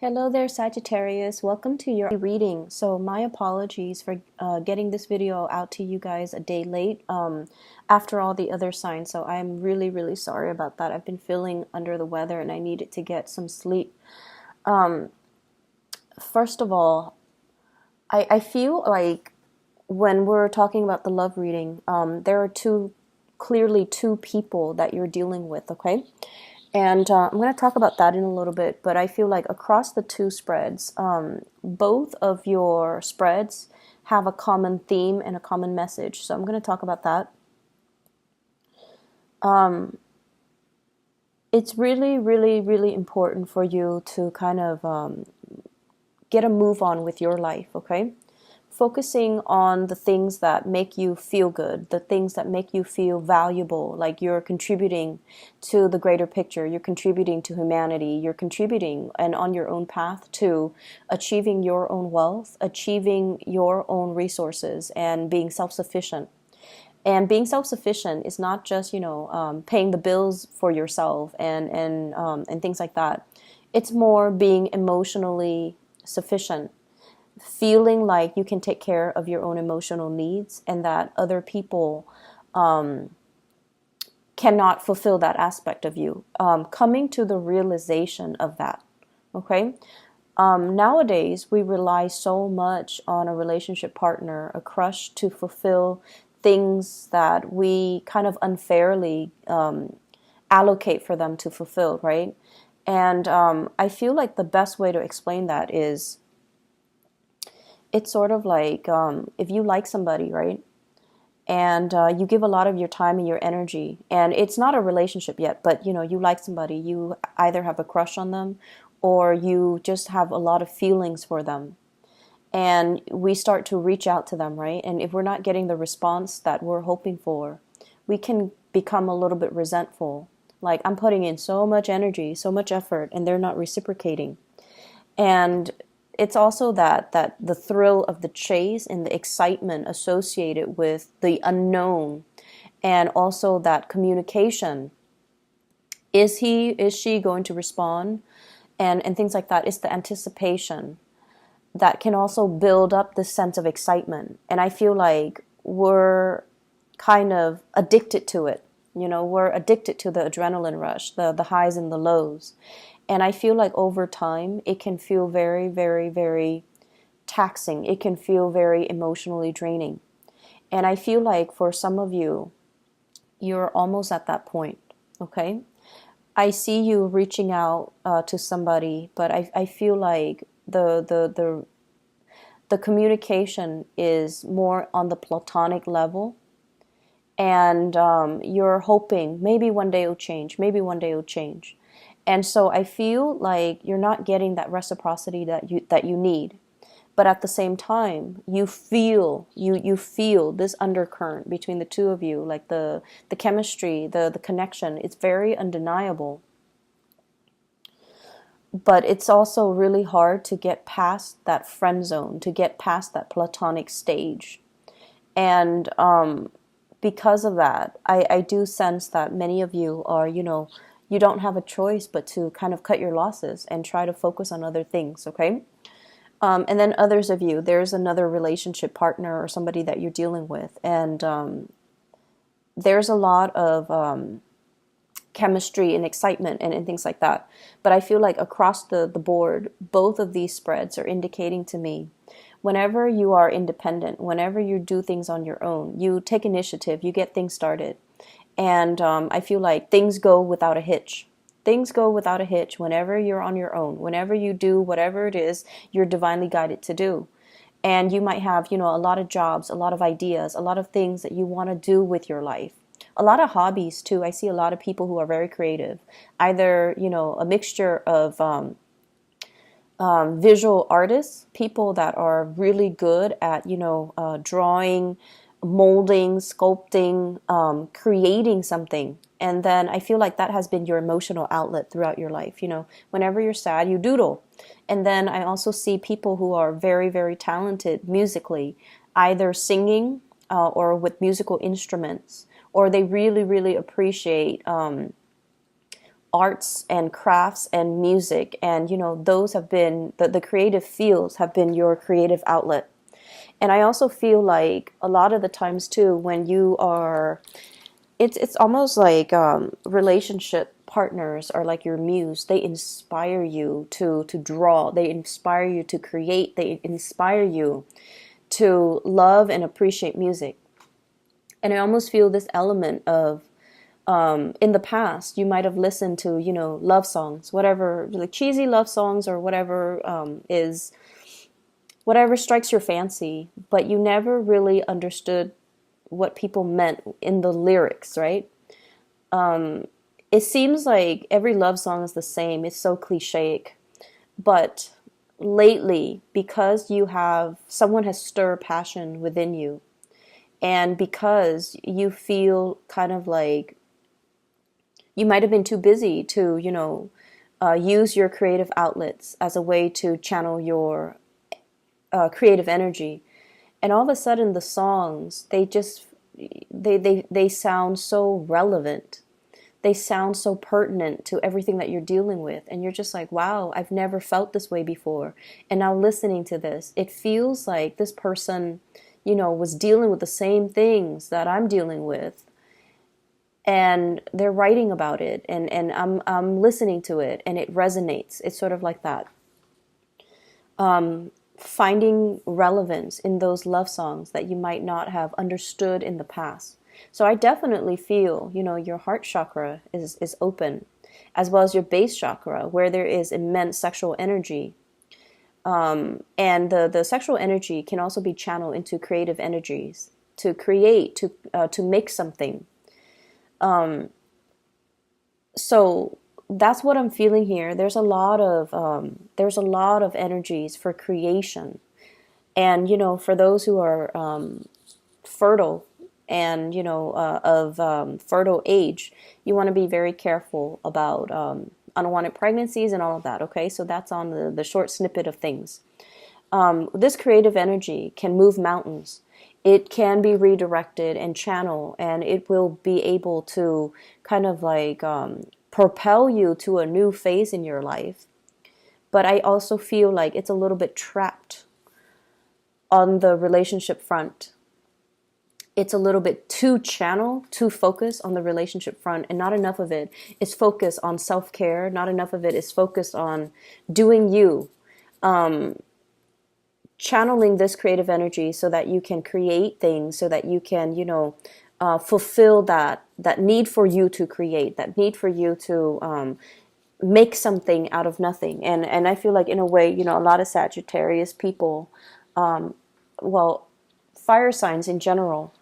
Hello there, Sagittarius. Welcome to your reading. So my apologies for getting this video out to you guys a day late after all the other signs. So I'm really, really sorry about that. I've been feeling under the weather and I needed to get some sleep. First of all, I feel like when we're talking about the love reading, there are clearly two people that you're dealing with, okay? And I'm going to talk about that in a little bit, but I feel like across the two spreads, both of your spreads have a common theme and a common message. So I'm going to talk about that. It's really, really, really important for you to kind of get a move on with your life, okay? Focusing on the things that make you feel good, the things that make you feel valuable, like you're contributing to the greater picture, you're contributing to humanity, you're contributing and on your own path to achieving your own wealth, achieving your own resources, and being self-sufficient. And being self-sufficient is not just, paying the bills for yourself and things like that. It's more being emotionally sufficient, feeling like you can take care of your own emotional needs and that other people cannot fulfill that aspect of you. Coming to the realization of that, okay? Nowadays, we rely so much on a relationship partner, a crush, to fulfill things that we kind of unfairly allocate for them to fulfill, right? And I feel like the best way to explain that is it's sort of like if you like somebody, right? And you give a lot of your time and your energy, and it's not a relationship yet, but you like somebody, you either have a crush on them or you just have a lot of feelings for them. And we start to reach out to them, right? And if we're not getting the response that we're hoping for, we can become a little bit resentful. Like, I'm putting in so much energy, so much effort, and they're not reciprocating. And it's also that the thrill of the chase and the excitement associated with the unknown, and also that communication. Is she going to respond? And things like that. It's the anticipation that can also build up this sense of excitement. And I feel like we're kind of addicted to it. We're addicted to the adrenaline rush, the highs and the lows. And I feel like over time, it can feel very, very, very taxing. It can feel very emotionally draining. And I feel like for some of you, you're almost at that point, okay? I see you reaching out to somebody, but I feel like the communication is more on the platonic level. And you're hoping maybe one day it'll change, maybe one day it'll change. And so I feel like you're not getting that reciprocity that you need. But at the same time, you feel this undercurrent between the two of you, like the chemistry, the connection. It's very undeniable. But it's also really hard to get past that friend zone, to get past that platonic stage. And because of that, I do sense that many of you are, you don't have a choice but to kind of cut your losses and try to focus on other things, okay? And then others of you, there's another relationship partner or somebody that you're dealing with, and there's a lot of chemistry and excitement and things like that. But I feel like across the board, both of these spreads are indicating to me, whenever you are independent, whenever you do things on your own, you take initiative, you get things started. And I feel like things go without a hitch. Things go without a hitch whenever you're on your own, whenever you do whatever it is you're divinely guided to do. And you might have, a lot of jobs, a lot of ideas, a lot of things that you want to do with your life. A lot of hobbies too. I see a lot of people who are very creative, either, a mixture of visual artists, people that are really good at, drawing, molding, sculpting, creating something. And then I feel like that has been your emotional outlet throughout your life. Whenever you're sad, you doodle. And then I also see people who are very, very talented musically, either singing or with musical instruments, or they really, really appreciate arts and crafts and music, and those have been the creative fields have been your creative outlet. And I also feel like a lot of the times too, when you are, it's almost like relationship partners are like your muse. They inspire you to draw, they inspire you to create, they inspire you to love and appreciate music. And I almost feel this element of, in the past, you might have listened to, love songs, whatever, like cheesy love songs or whatever, is whatever strikes your fancy, but you never really understood what people meant in the lyrics, right? It seems like every love song is the same. It's so cliche. But lately, because someone has stirred passion within you, and because you feel kind of like you might have been too busy to, use your creative outlets as a way to channel your creative energy. And all of a sudden the songs, they sound so relevant. They sound so pertinent to everything that you're dealing with. And you're just like, wow, I've never felt this way before. And now listening to this, it feels like this person, was dealing with the same things that I'm dealing with. And they're writing about it, and I'm listening to it, and it resonates. It's sort of like that. Finding relevance in those love songs that you might not have understood in the past. So I definitely feel, your heart chakra is open, as well as your base chakra, where there is immense sexual energy. And the sexual energy can also be channeled into creative energies, to create, to make something. So that's what I'm feeling here. There's a lot of energies for creation, and for those who are fertile and of fertile age, you want to be very careful about unwanted pregnancies and all of that. Okay, so that's on the short snippet of things. This creative energy can move mountains. It can be redirected and channeled, and it will be able to kind of like propel you to a new phase in your life. But I also feel like it's a little bit trapped on the relationship front. It's a little bit too channeled, too focused on the relationship front, and not enough of it is focused on self-care. Not enough of it is focused on doing you. Channeling this creative energy so that you can create things, so that you can, fulfill that need for you to create, that need for you to make something out of nothing. And I feel like in a way, a lot of Sagittarius people, fire signs in general,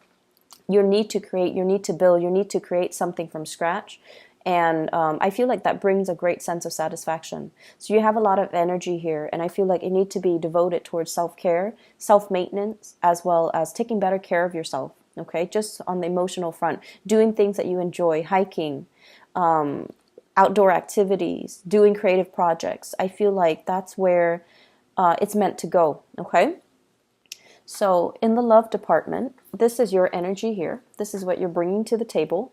your need to create, your need to build, your need to create something from scratch. And I feel like that brings a great sense of satisfaction. So you have a lot of energy here, and I feel like it needs to be devoted towards self-care, self-maintenance, as well as taking better care of yourself, okay? Just on the emotional front, doing things that you enjoy, hiking, outdoor activities, doing creative projects. I feel like that's where it's meant to go, okay? So in the love department, this is your energy here. This is what you're bringing to the table.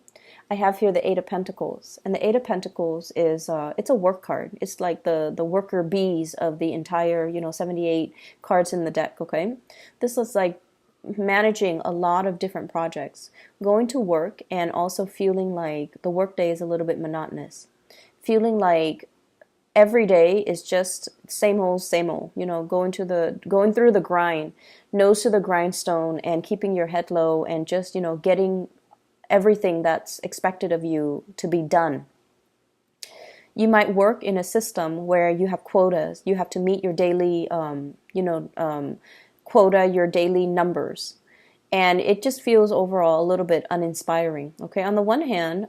I have here the Eight of Pentacles, and the Eight of Pentacles is it's a work card. It's like the worker bees of the entire 78 cards in the deck. Okay, this is like managing a lot of different projects, going to work, and also feeling like the workday is a little bit monotonous, feeling like every day is just same old, going through the grind, nose to the grindstone, and keeping your head low, and just getting everything that's expected of you to be done. You might work in a system where you have quotas. You have to meet your daily, quota, your daily numbers. And it just feels overall a little bit uninspiring. Okay, on the one hand,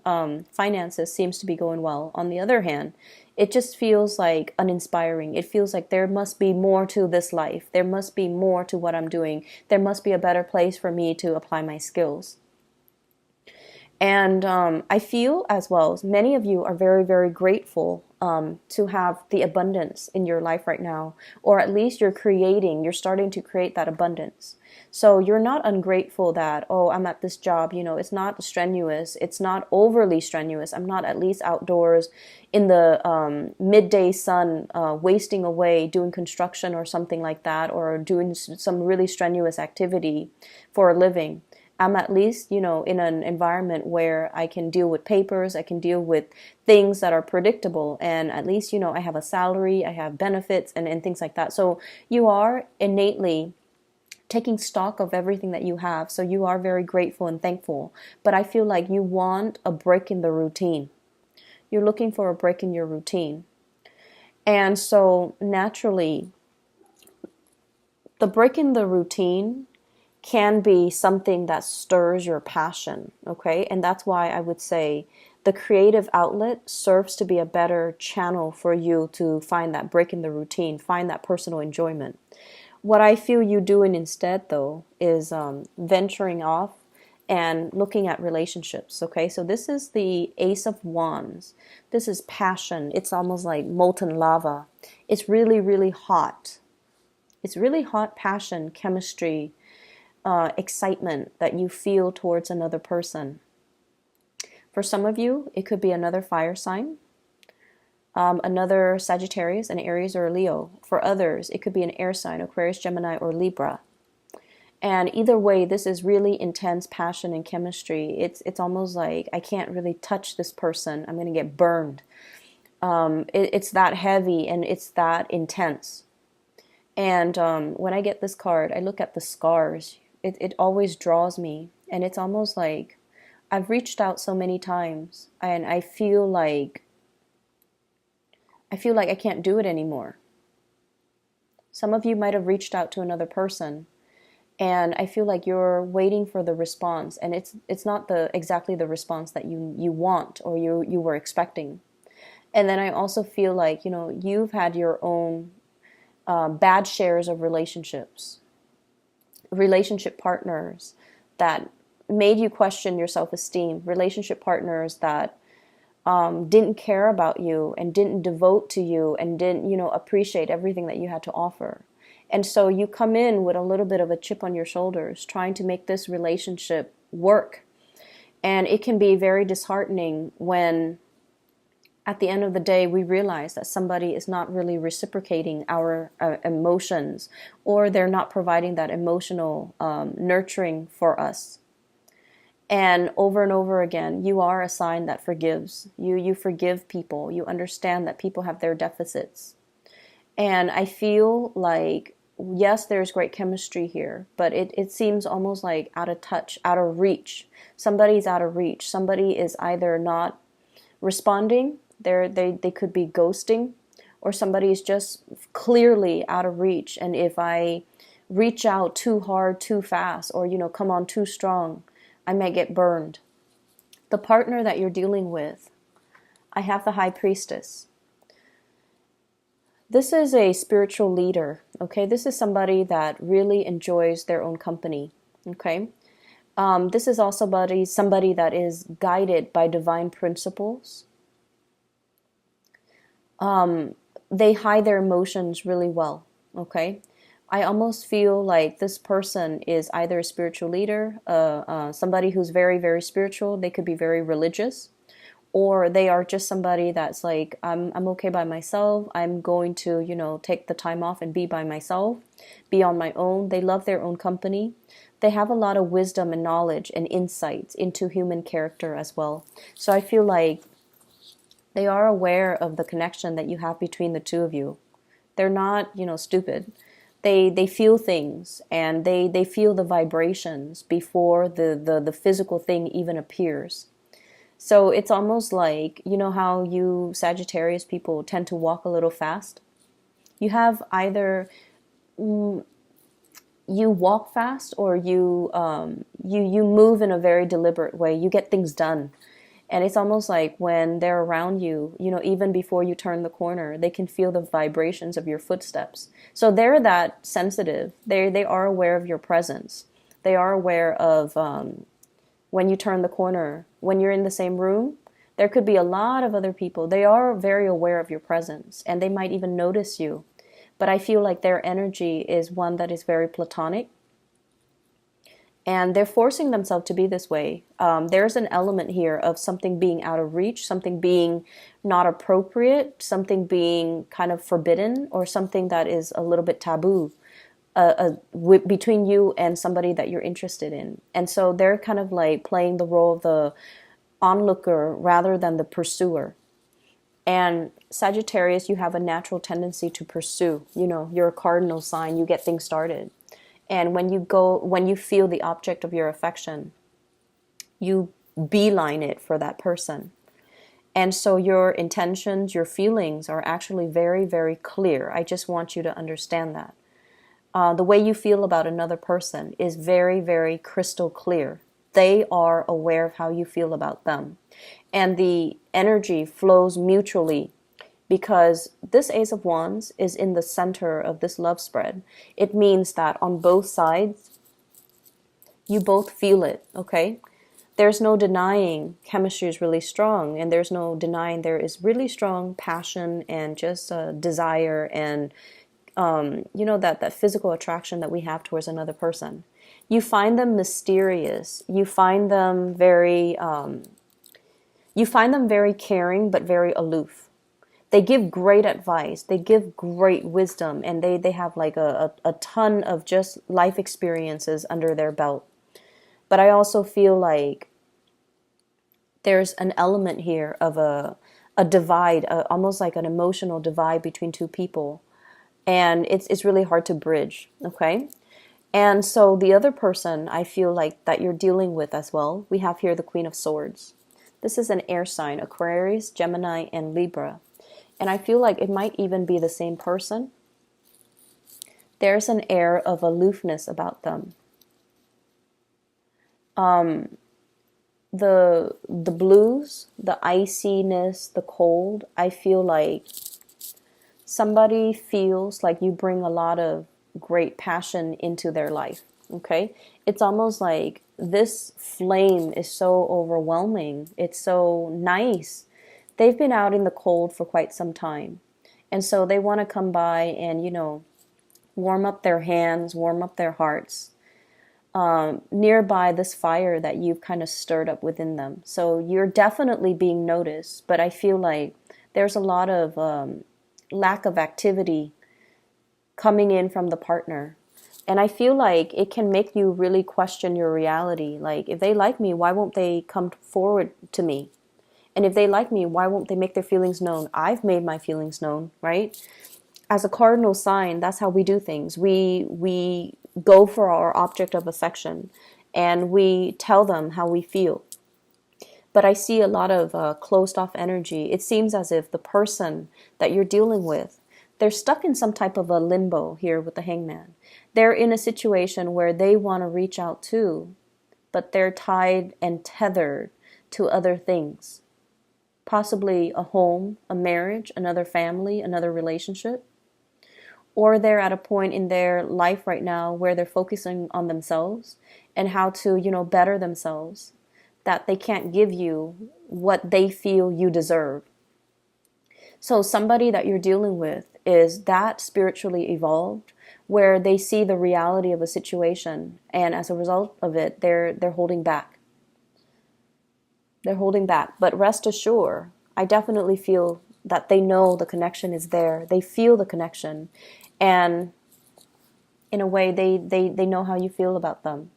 finances seems to be going well. On the other hand, it just feels like uninspiring. It feels like there must be more to this life. There must be more to what I'm doing. There must be a better place for me to apply my skills. And I feel as well, many of you are very, very grateful to have the abundance in your life right now, or at least you're starting to create that abundance. So you're not ungrateful that, oh, I'm at this job, it's not strenuous, it's not overly strenuous. I'm not at least outdoors in the midday sun, wasting away doing construction or something like that, or doing some really strenuous activity for a living. I'm at least, in an environment where I can deal with papers, I can deal with things that are predictable, and at least, I have a salary, I have benefits, and things like that. So you are innately taking stock of everything that you have. So you are very grateful and thankful. But I feel like you want a break in the routine. You're looking for a break in your routine. And so naturally, the break in the routine can be something that stirs your passion, okay? And that's why I would say the creative outlet serves to be a better channel for you to find that break in the routine, find that personal enjoyment. What I feel you doing instead, though, is venturing off and looking at relationships, okay? So this is the Ace of Wands. This is passion. It's almost like molten lava. It's really, really hot. It's really hot passion, chemistry, excitement that you feel towards another person. For some of you, it could be another fire sign, another Sagittarius, an Aries, or a Leo. For others, it could be an air sign, Aquarius, Gemini, or Libra. And either way, this is really intense passion and chemistry. It's almost like I can't really touch this person. I'm going to get burned. It's that heavy and it's that intense. And when I get this card, I look at the scars. It always draws me, and it's almost like I've reached out so many times, and I feel like I can't do it anymore. Some of you might have reached out to another person, and I feel like you're waiting for the response, and it's not exactly the response that you want or you were expecting. And then I also feel like you've had your own bad shares of relationship partners that made you question your self-esteem, relationship partners that didn't care about you and didn't devote to you and didn't, appreciate everything that you had to offer. And so you come in with a little bit of a chip on your shoulders, trying to make this relationship work. And it can be very disheartening when at the end of the day, we realize that somebody is not really reciprocating our emotions, or they're not providing that emotional nurturing for us. And over again, you are a sign that forgives. You forgive people. You understand that people have their deficits. And I feel like, yes, there's great chemistry here, but it seems almost like out of touch, out of reach. Somebody's out of reach. Somebody is either not responding, they could be ghosting, or somebody is just clearly out of reach. And if I reach out too hard, too fast, or come on too strong, I may get burned. The partner that you're dealing with, I have the High Priestess. This is a spiritual leader, okay? This is somebody that really enjoys their own company, okay? This is also somebody that is guided by divine principles. They hide their emotions really well, okay? I almost feel like this person is either a spiritual leader, somebody who's very, very spiritual. They could be very religious, or they are just somebody that's like, I'm okay by myself. I'm going to, take the time off and be by myself, be on my own. They love their own company. They have a lot of wisdom and knowledge and insights into human character as well. So I feel like they are aware of the connection that you have between the two of you. They're not, stupid. They feel things, and they feel the vibrations before the physical thing even appears. So it's almost like, how you Sagittarius people tend to walk a little fast? You have either you walk fast, or you move in a very deliberate way. You get things done. And it's almost like when they're around you, even before you turn the corner, they can feel the vibrations of your footsteps. So they're that sensitive. They are aware of your presence. They are aware of when you turn the corner, when you're in the same room, there could be a lot of other people. They are very aware of your presence, and they might even notice you. But I feel like their energy is one that is very platonic, and they're forcing themselves to be this way. There's an element here of something being out of reach, something being not appropriate, something being kind of forbidden, or something that is a little bit taboo between you and somebody that you're interested in. And so they're kind of like playing the role of the onlooker rather than the pursuer. And Sagittarius, you have a natural tendency to pursue. You know, you're a cardinal sign, you get things started. And when you feel the object of your affection, you beeline it for that person. And so your intentions, your feelings are actually very, very clear. I just want you to understand that. The way you feel about another person is very, very crystal clear. They are aware of how you feel about them. And the energy flows mutually, because this Ace of Wands is in the center of this love spread. It means that on both sides, you both feel it, okay? There's no denying chemistry is really strong, and there's no denying there is really strong passion and just desire and that physical attraction that we have towards another person. You find them mysterious. You find them very caring, but very aloof. They give great advice. They give great wisdom, and they have like a ton of just life experiences under their belt. But I also feel like there's an element here of a divide, almost like an emotional divide between two people. And it's really hard to bridge, okay? And so the other person I feel like that you're dealing with as well, we have here the Queen of Swords. This is an air sign, Aquarius, Gemini, and Libra. And I feel like it might even be the same person. There's an air of aloofness about them. The blues, the iciness, the cold, I feel like somebody feels like you bring a lot of great passion into their life, okay? It's almost like this flame is so overwhelming. It's so nice. They've been out in the cold for quite some time. And so they want to come by and, warm up their hands, warm up their hearts, nearby this fire that you've kind of stirred up within them. So you're definitely being noticed, but I feel like there's a lot of lack of activity coming in from the partner. And I feel like it can make you really question your reality. Like, if they like me, why won't they come forward to me? And if they like me, why won't they make their feelings known? I've made my feelings known, right? As a cardinal sign, that's how we do things. We go for our object of affection, and we tell them how we feel. But I see a lot of closed off energy. It seems as if the person that you're dealing with, they're stuck in some type of a limbo here with the Hangman. They're in a situation where they want to reach out too, but they're tied and tethered to other things. Possibly a home, a marriage, another family, another relationship. Or they're at a point in their life right now where they're focusing on themselves and how to, better themselves, that they can't give you what they feel you deserve. So somebody that you're dealing with is that spiritually evolved, where they see the reality of a situation, and as a result of it, they're holding back. They're holding back. But rest assured, I definitely feel that they know the connection is there. They feel the connection. And in a way, they know how you feel about them.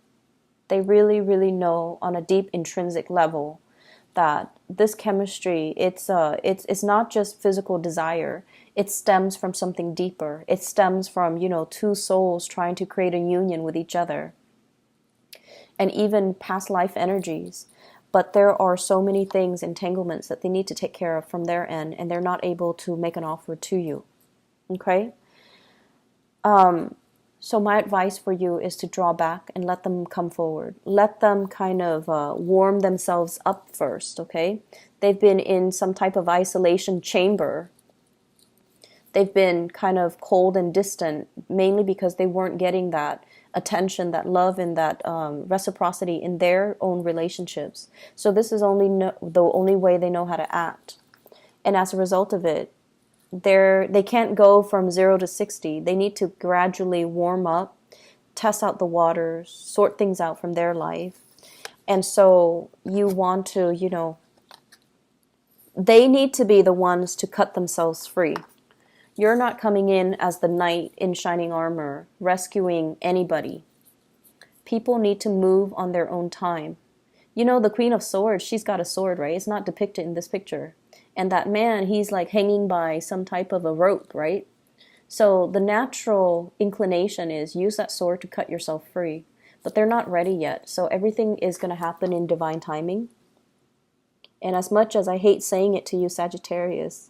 They really, really know on a deep intrinsic level that this chemistry, it's not just physical desire. It stems from something deeper. It stems from, two souls trying to create a union with each other. And even past life energies. But there are so many things, entanglements that they need to take care of from their end, and they're not able to make an offer to you. Okay? So my advice for you is to draw back and let them come forward. Let them kind of warm themselves up first, okay? They've been in some type of isolation chamber. They've been kind of cold and distant, mainly because they weren't getting that attention, that love, and that reciprocity in their own relationships. So this is the only way they know how to act. And as a result of it, they can't go from 0 to 60. They need to gradually warm up, test out the waters, sort things out from their life. And so you want to, they need to be the ones to cut themselves free. You're not coming in as the knight in shining armor, rescuing anybody. People need to move on their own time. The Queen of Swords, she's got a sword, right? It's not depicted in this picture. And that man, he's like hanging by some type of a rope, right? So the natural inclination is use that sword to cut yourself free. But they're not ready yet. So everything is going to happen in divine timing. And as much as I hate saying it to you, Sagittarius,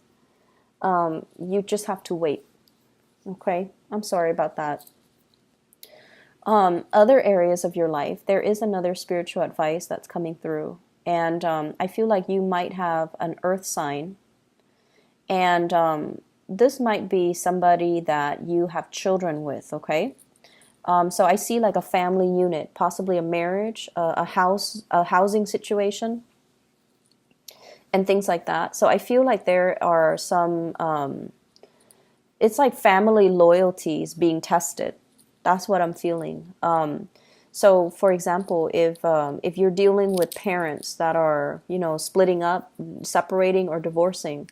you just have to wait. Okay? I'm sorry about that. Other areas of your life, there is another spiritual advice that's coming through. And I feel like you might have an earth sign. And this might be somebody that you have children with, okay? So I see like a family unit, possibly a marriage, a housing situation, and things like that. So I feel like there are some, it's like family loyalties being tested. That's what I'm feeling. So, for example, if you're dealing with parents that are, splitting up, separating, or divorcing,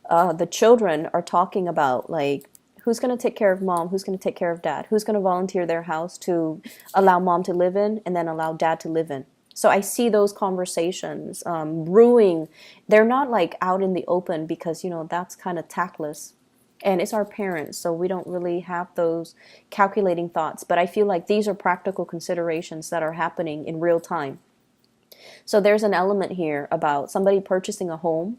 the children are talking about like, who's going to take care of mom? Who's going to take care of dad? Who's going to volunteer their house to allow mom to live in and then allow dad to live in? So I see those conversations brewing. They're not like out in the open because, that's kind of tactless. And it's our parents, so we don't really have those calculating thoughts. But I feel like these are practical considerations that are happening in real time. So there's an element here about somebody purchasing a home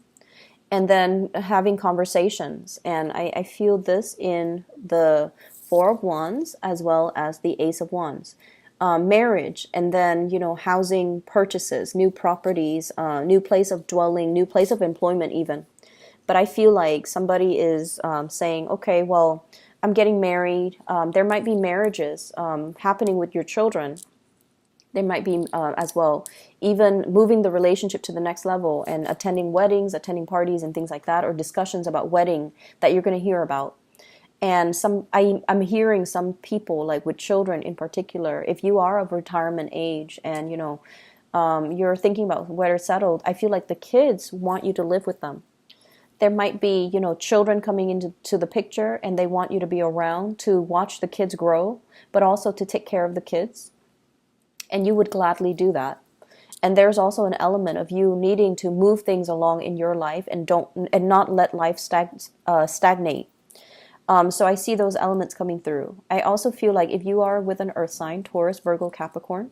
and then having conversations. And I feel this in the Four of Wands as well as the Ace of Wands. Marriage, and then, housing purchases, new properties, new place of dwelling, new place of employment even. But I feel like somebody is saying, okay, well, I'm getting married. There might be marriages happening with your children. There might be as well, even moving the relationship to the next level and attending weddings, attending parties and things like that, or discussions about wedding that you're going to hear about. And I'm hearing some people, like with children in particular, if you are of retirement age and, you're thinking about where it's settled, I feel like the kids want you to live with them. There might be, children coming into the picture and they want you to be around to watch the kids grow, but also to take care of the kids. And you would gladly do that. And there's also an element of you needing to move things along in your life and not let life stagnate. So I see those elements coming through. I also feel like if you are with an earth sign, Taurus, Virgo, Capricorn,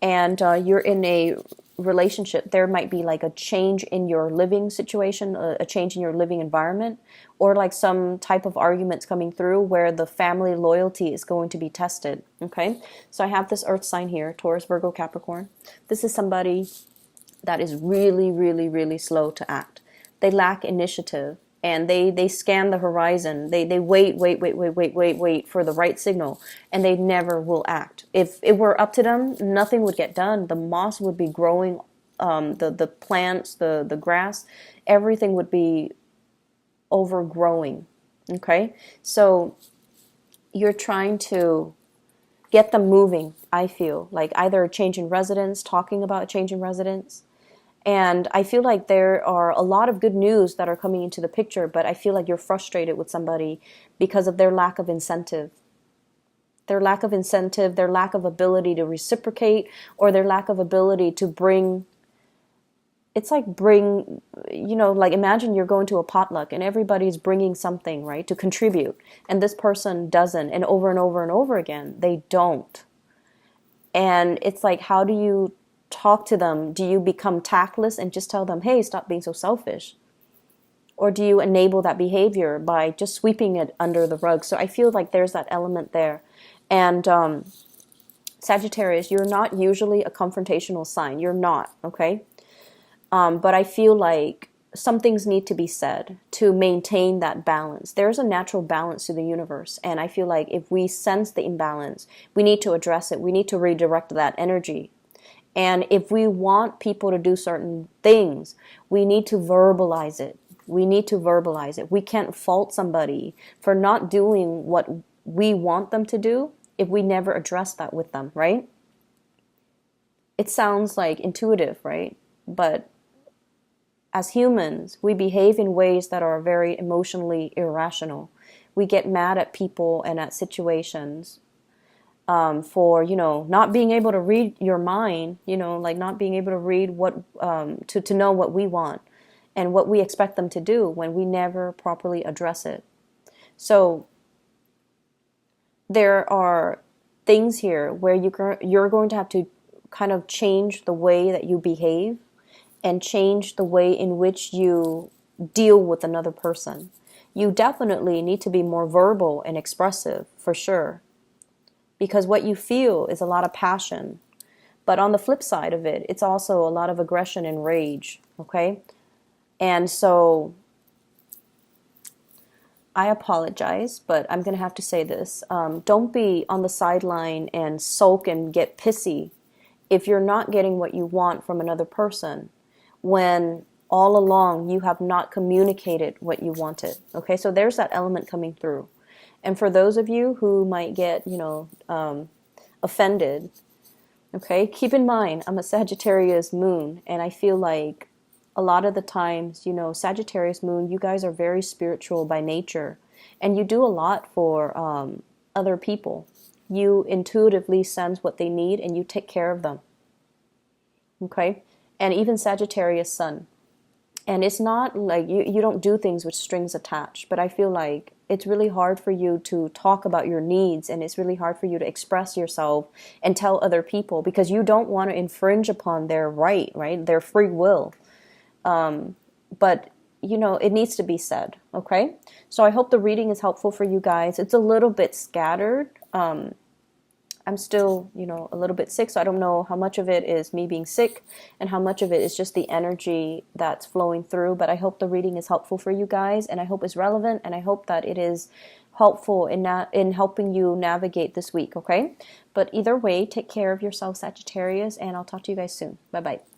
and you're in a relationship, there might be like a change in your living situation, a change in your living environment, or like some type of arguments coming through where the family loyalty is going to be tested. Okay, so I have this earth sign here, Taurus, Virgo, Capricorn. This is somebody that is really, really, really slow to act. They lack initiative. And they scan the horizon. They wait for the right signal, and they never will act. If it were up to them, nothing would get done. The moss would be growing, the plants, the grass, everything would be overgrowing. Okay, so you're trying to get them moving. I feel like either a change in residence, talking about a change in residence. And I feel like there are a lot of good news that are coming into the picture, but I feel like you're frustrated with somebody because of their lack of incentive. Their lack of incentive, their lack of ability to reciprocate, or their lack of ability to bring, like imagine you're going to a potluck and everybody's bringing something, right, to contribute. And this person doesn't, and over again, they don't. And it's like, how do you talk to them? Do you become tactless and just tell them, hey, stop being so selfish? Or do you enable that behavior by just sweeping it under the rug? So I feel like there's that element there. And Sagittarius, you're not usually a confrontational sign. You're not, okay? But I feel like some things need to be said to maintain that balance. There's a natural balance to the universe, and I feel like if we sense the imbalance, we need to address it. We need to redirect that energy. And if we want people to do certain things, we need to verbalize it. We need to verbalize it. We can't fault somebody for not doing what we want them to do if we never address that with them, right? It sounds like intuitive, right? But as humans, we behave in ways that are very emotionally irrational. We get mad at people and at situations for, not being able to read your mind, like not being able to read what, to know what we want and what we expect them to do when we never properly address it. So there are things here where you're going to have to kind of change the way that you behave and change the way in which you deal with another person. You definitely need to be more verbal and expressive, for sure, because what you feel is a lot of passion. But on the flip side of it, it's also a lot of aggression and rage, okay? And so I apologize, but I'm going to have to say this. Don't be on the sideline and sulk and get pissy if you're not getting what you want from another person, when all along you have not communicated what you wanted. Okay, so there's that element coming through. And for those of you who might get, offended, okay, keep in mind, I'm a Sagittarius moon, and I feel like a lot of the times, Sagittarius moon, you guys are very spiritual by nature, and you do a lot for other people. You intuitively sense what they need, and you take care of them. Okay? And even Sagittarius sun. And it's not like you don't do things with strings attached, but I feel like it's really hard for you to talk about your needs, and it's really hard for you to express yourself and tell other people because you don't want to infringe upon their right? Their free will. But, it needs to be said, okay? So I hope the reading is helpful for you guys. It's a little bit scattered. I'm still, a little bit sick, so I don't know how much of it is me being sick and how much of it is just the energy that's flowing through. But I hope the reading is helpful for you guys, and I hope it's relevant, and I hope that it is helpful in helping you navigate this week, okay? But either way, take care of yourself, Sagittarius, and I'll talk to you guys soon. Bye-bye.